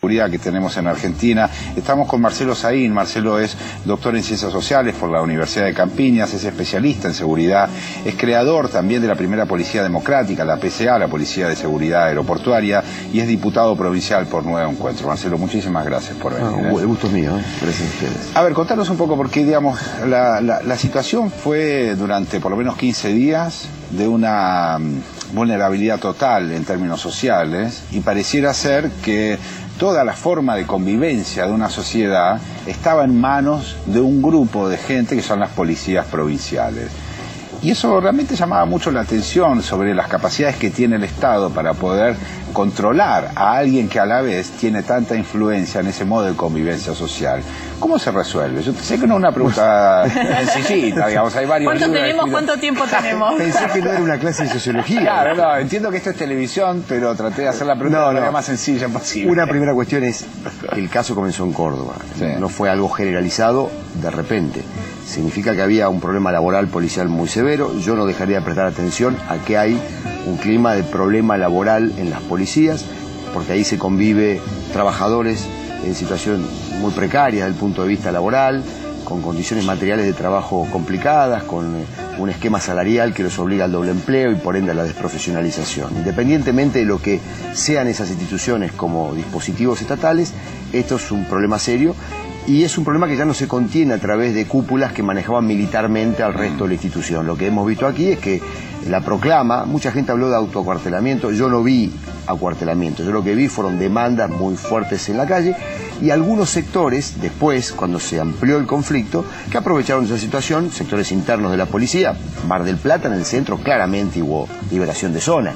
seguridad que tenemos en Argentina. Estamos con Marcelo Saín. Marcelo es doctor en Ciencias Sociales por la Universidad de Campiñas, es especialista en seguridad, es creador también de la primera Policía Democrática, la PCA, la Policía de Seguridad Aeroportuaria, y es diputado provincial por Nuevo Encuentro. Marcelo, muchísimas gracias por venir. El gusto es mío, gracias a ustedes. A ver, contanos un poco, porque digamos, la situación fue durante por lo menos 15 días de una vulnerabilidad total en términos sociales, y pareciera ser que toda la forma de convivencia de una sociedad estaba en manos de un grupo de gente que son las policías provinciales. Y eso realmente llamaba mucho la atención sobre las capacidades que tiene el Estado para poder controlar a alguien que a la vez tiene tanta influencia en ese modo de convivencia social. ¿Cómo se resuelve? Yo sé que no es una pregunta sencillita, digamos, hay varios ¿Cuánto tenemos? ¿Cuánto tiempo tenemos? Pensé que no era una clase de sociología. Claro, no, entiendo que esto es televisión, pero traté de hacer la pregunta de la manera más sencilla posible. Una primera cuestión es que el caso comenzó en Córdoba. Sí. No fue algo generalizado de repente. Significa que había un problema laboral policial muy severo. Yo no dejaría de prestar atención a que hay un clima de problema laboral en las policías, porque ahí se convive trabajadores en situación muy precaria desde el punto de vista laboral, con condiciones materiales de trabajo complicadas, con un esquema salarial que los obliga al doble empleo y por ende a la desprofesionalización. Independientemente de lo que sean esas instituciones como dispositivos estatales, esto es un problema serio. Y es un problema que ya no se contiene a través de cúpulas que manejaban militarmente al resto de la institución. Lo que hemos visto aquí es que la proclama, mucha gente habló de autoacuartelamiento, yo no vi acuartelamiento, yo lo que vi fueron demandas muy fuertes en la calle y algunos sectores, después, cuando se amplió el conflicto, que aprovecharon esa situación, sectores internos de la policía. Mar del Plata, en el centro, claramente hubo liberación de zona.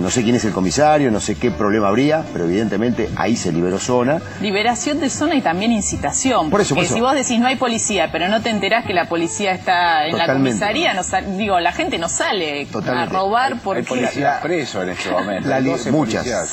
No sé quién es el comisario, no sé qué problema habría, pero evidentemente ahí se liberó zona. Liberación de zona y también incitación. Por eso, porque si vos decís no hay policía, pero no te enterás que la policía está en la comisaría, no la gente no sale a robar porque... Hay policías presos en este momento.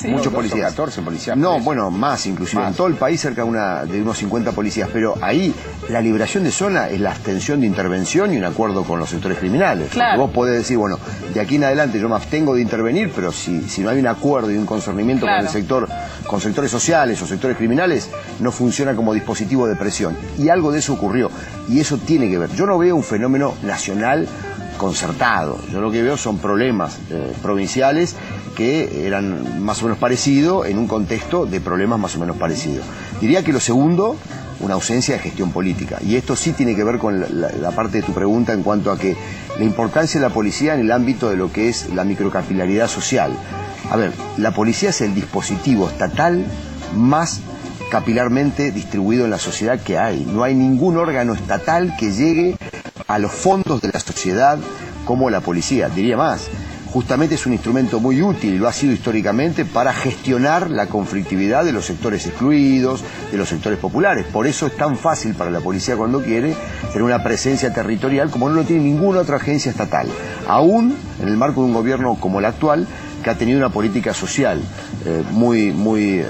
Muchos policías. 14 policías presos. No, bueno, más inclusive. En todo el país cerca de unos 50 policías, pero ahí la liberación de zona es la abstención de intervención y un acuerdo con los sectores criminales. Claro. Vos podés decir, bueno, de aquí en adelante yo me abstengo de intervenir, pero si no hay un acuerdo y un concernimiento con el sector, con sectores sociales o sectores criminales, no funciona como dispositivo de presión. Y algo de eso ocurrió. Y eso tiene que ver. Yo no veo un fenómeno nacional concertado. Yo lo que veo son problemas provinciales que eran más o menos parecidos en un contexto de problemas más o menos parecidos. Diría que lo segundo, una ausencia de gestión política. Y esto sí tiene que ver con la parte de tu pregunta en cuanto a que la importancia de la policía en el ámbito de lo que es la microcapilaridad social. A ver, la policía es el dispositivo estatal más capilarmente distribuido en la sociedad que hay. No hay ningún órgano estatal que llegue a los fondos de la sociedad como la policía. Diría más, justamente es un instrumento muy útil, lo ha sido históricamente, para gestionar la conflictividad de los sectores excluidos, de los sectores populares. Por eso es tan fácil para la policía cuando quiere tener una presencia territorial como no lo tiene ninguna otra agencia estatal. Aún en el marco de un gobierno como el actual, que ha tenido una política social muy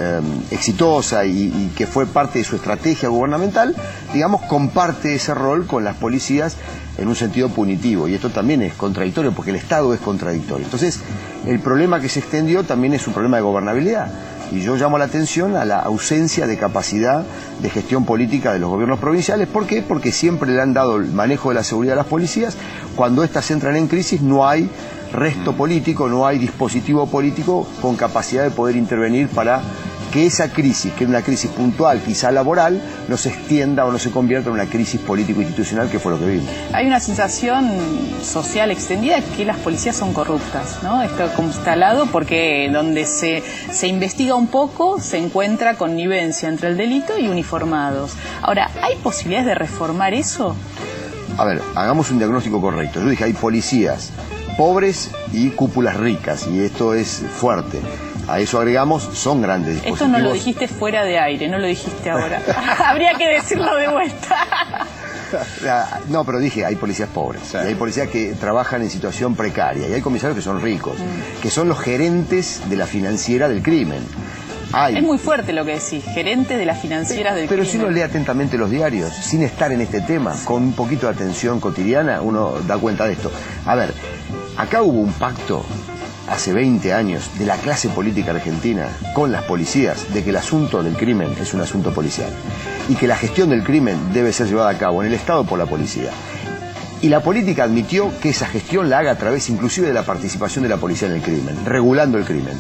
exitosa y que fue parte de su estrategia gubernamental, digamos, comparte ese rol con las policías en un sentido punitivo. Y esto también es contradictorio, porque el Estado es contradictorio. Entonces, el problema que se extendió también es un problema de gobernabilidad. Y yo llamo la atención a la ausencia de capacidad de gestión política de los gobiernos provinciales. ¿Por qué? Porque siempre le han dado el manejo de la seguridad a las policías. Cuando éstas entran en crisis no hay resto político, no hay dispositivo político con capacidad de poder intervenir para que esa crisis, que es una crisis puntual, quizá laboral, no se extienda o no se convierta en una crisis político-institucional, que fue lo que vimos. Hay una sensación social extendida que las policías son corruptas, ¿no? Está instalado porque donde se investiga un poco se encuentra connivencia entre el delito y uniformados. Ahora, ¿hay posibilidades de reformar eso? A ver, hagamos un diagnóstico correcto. Yo dije, hay policías pobres y cúpulas ricas, y esto es fuerte. A eso agregamos, son grandes dispositivos. Esto no lo dijiste fuera de aire, no lo dijiste ahora. Habría que decirlo de vuelta. No, pero dije, hay policías pobres, sí. Y hay policías que trabajan en situación precaria, y hay comisarios que son ricos, que son los gerentes de la financiera del crimen. Es muy fuerte lo que decís, gerentes de las financieras del crimen. Pero si uno lee atentamente los diarios, sin estar en este tema, con un poquito de atención cotidiana, uno da cuenta de esto. A ver, acá hubo un pacto hace 20 años de la clase política argentina con las policías de que el asunto del crimen es un asunto policial y que la gestión del crimen debe ser llevada a cabo en el Estado por la policía. Y la política admitió que esa gestión la haga a través inclusive de la participación de la policía en el crimen, regulando el crimen.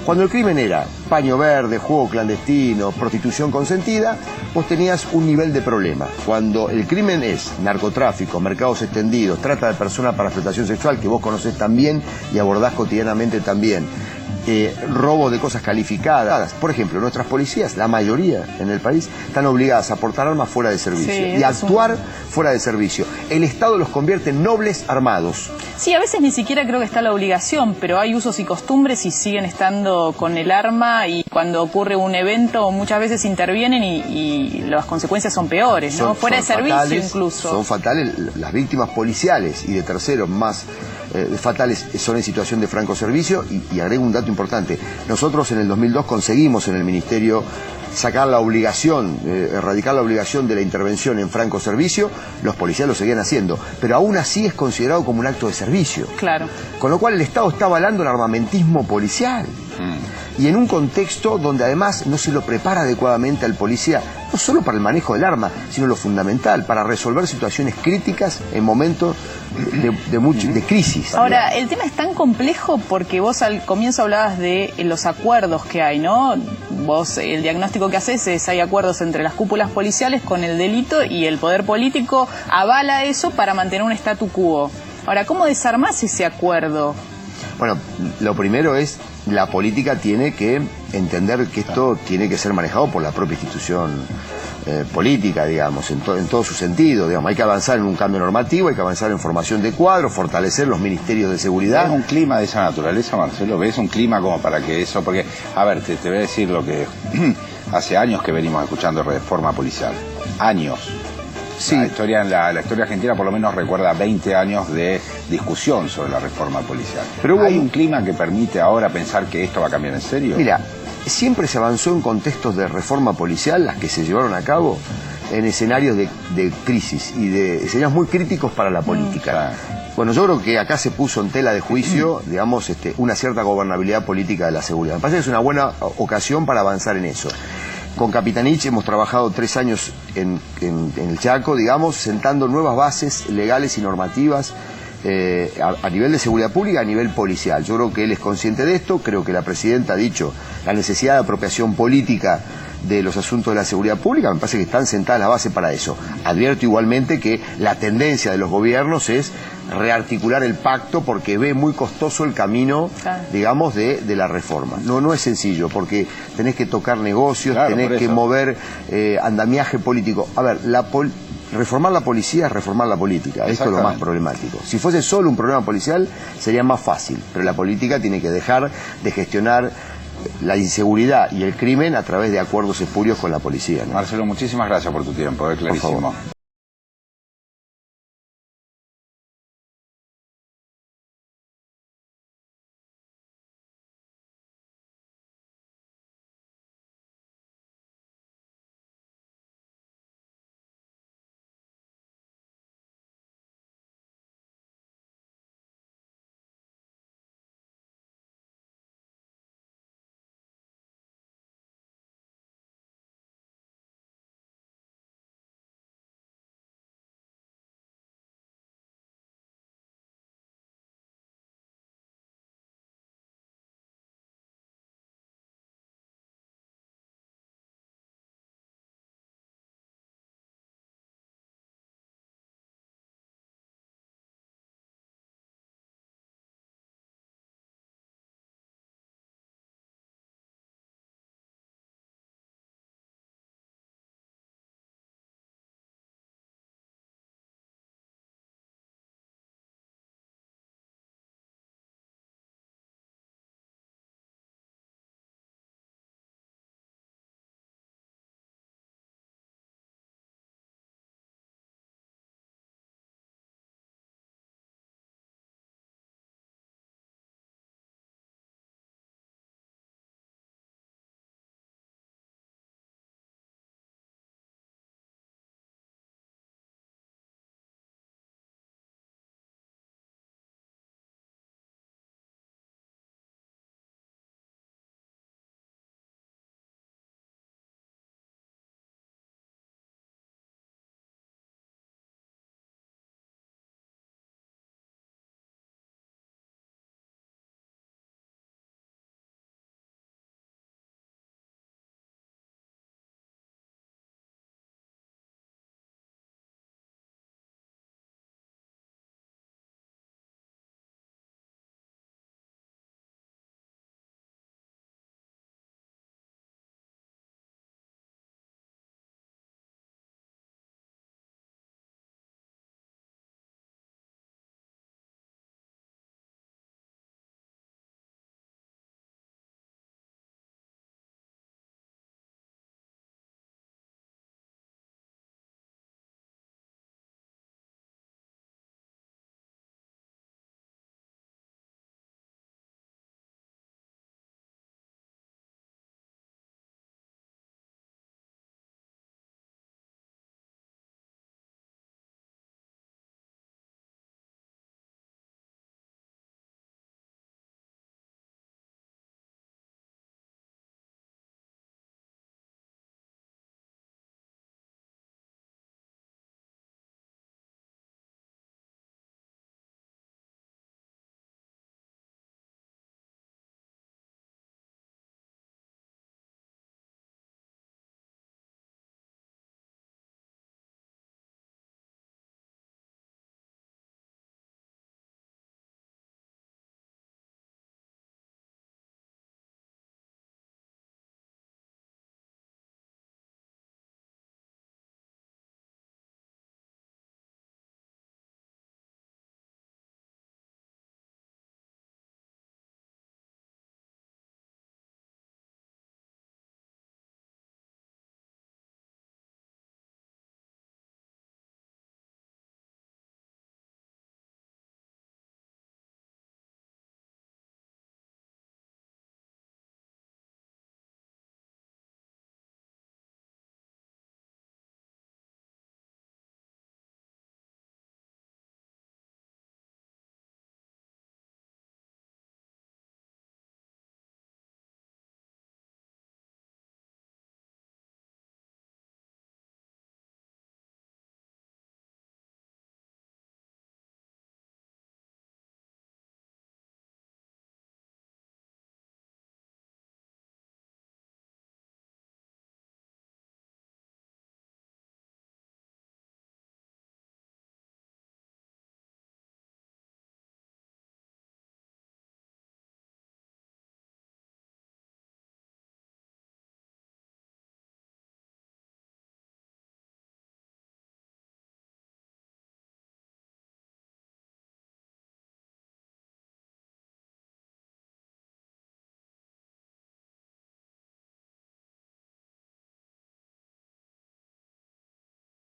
Cuando el crimen era paño verde, juego clandestino, prostitución consentida, vos tenías un nivel de problema. Cuando el crimen es narcotráfico, mercados extendidos, trata de personas para explotación sexual, que vos conocés también y abordás cotidianamente también, robo de cosas calificadas. Por ejemplo, nuestras policías, la mayoría en el país, están obligadas a portar armas fuera de servicio y a actuar fuera de servicio. El Estado los convierte en nobles armados. Sí, a veces ni siquiera creo que está la obligación, pero hay usos y costumbres y siguen estando con el arma, y cuando ocurre un evento muchas veces intervienen y las consecuencias son peores, ¿no? Fuera de servicio fatales, incluso. Son fatales. Las víctimas policiales y de terceros más fatales son en situación de franco servicio, y agrego un dato importante. Nosotros en el 2002 conseguimos en el Ministerio sacar la obligación, erradicar la obligación de la intervención en franco servicio. Los policías lo seguían haciendo, pero aún así es considerado como un acto de servicio. Claro. Con lo cual el Estado está avalando el armamentismo policial. Y en un contexto donde además no se lo prepara adecuadamente al policía, no solo para el manejo del arma, sino lo fundamental, para resolver situaciones críticas en momentos de crisis. Ahora, el tema es tan complejo porque vos al comienzo hablabas de los acuerdos que hay, ¿no? Vos, el diagnóstico que haces es: hay acuerdos entre las cúpulas policiales con el delito, y el poder político avala eso para mantener un statu quo. Ahora, ¿cómo desarmás ese acuerdo? Bueno, lo primero es, la política tiene que entender que esto tiene que ser manejado por la propia institución política, digamos, en todo su sentido. Digamos, hay que avanzar en un cambio normativo, hay que avanzar en formación de cuadros, fortalecer los ministerios de seguridad. ¿Es un clima de esa naturaleza, Marcelo? ¿Ves un clima como para que eso? Porque, a ver, te voy a decir lo que hace años que venimos escuchando reforma policial. Años. Sí. La historia argentina por lo menos recuerda 20 años de discusión sobre la reforma policial. Pero ¿hay un clima que permite ahora pensar que esto va a cambiar en serio? Mira, siempre se avanzó en contextos de reforma policial, las que se llevaron a cabo en escenarios de crisis y de escenarios muy críticos para la política. Claro. Bueno, yo creo que acá se puso en tela de juicio, digamos, una cierta gobernabilidad política de la seguridad. Me parece que es una buena ocasión para avanzar en eso. Con Capitanich hemos trabajado 3 años en el Chaco, digamos, sentando nuevas bases legales y normativas a nivel de seguridad pública, a nivel policial. Yo creo que él es consciente de esto, creo que la presidenta ha dicho la necesidad de apropiación política de los asuntos de la seguridad pública. Me parece que están sentadas las bases para eso. Advierto igualmente que la tendencia de los gobiernos es rearticular el pacto porque ve muy costoso el camino, digamos, de la reforma. No es sencillo, porque tenés que tocar negocios, tenés que mover andamiaje político. A ver, reformar la policía es reformar la política. Esto es lo más problemático. Si fuese solo un problema policial sería más fácil, pero la política tiene que dejar de gestionar la inseguridad y el crimen a través de acuerdos espurios con la policía, ¿no? Marcelo, muchísimas gracias por tu tiempo, clarísimo.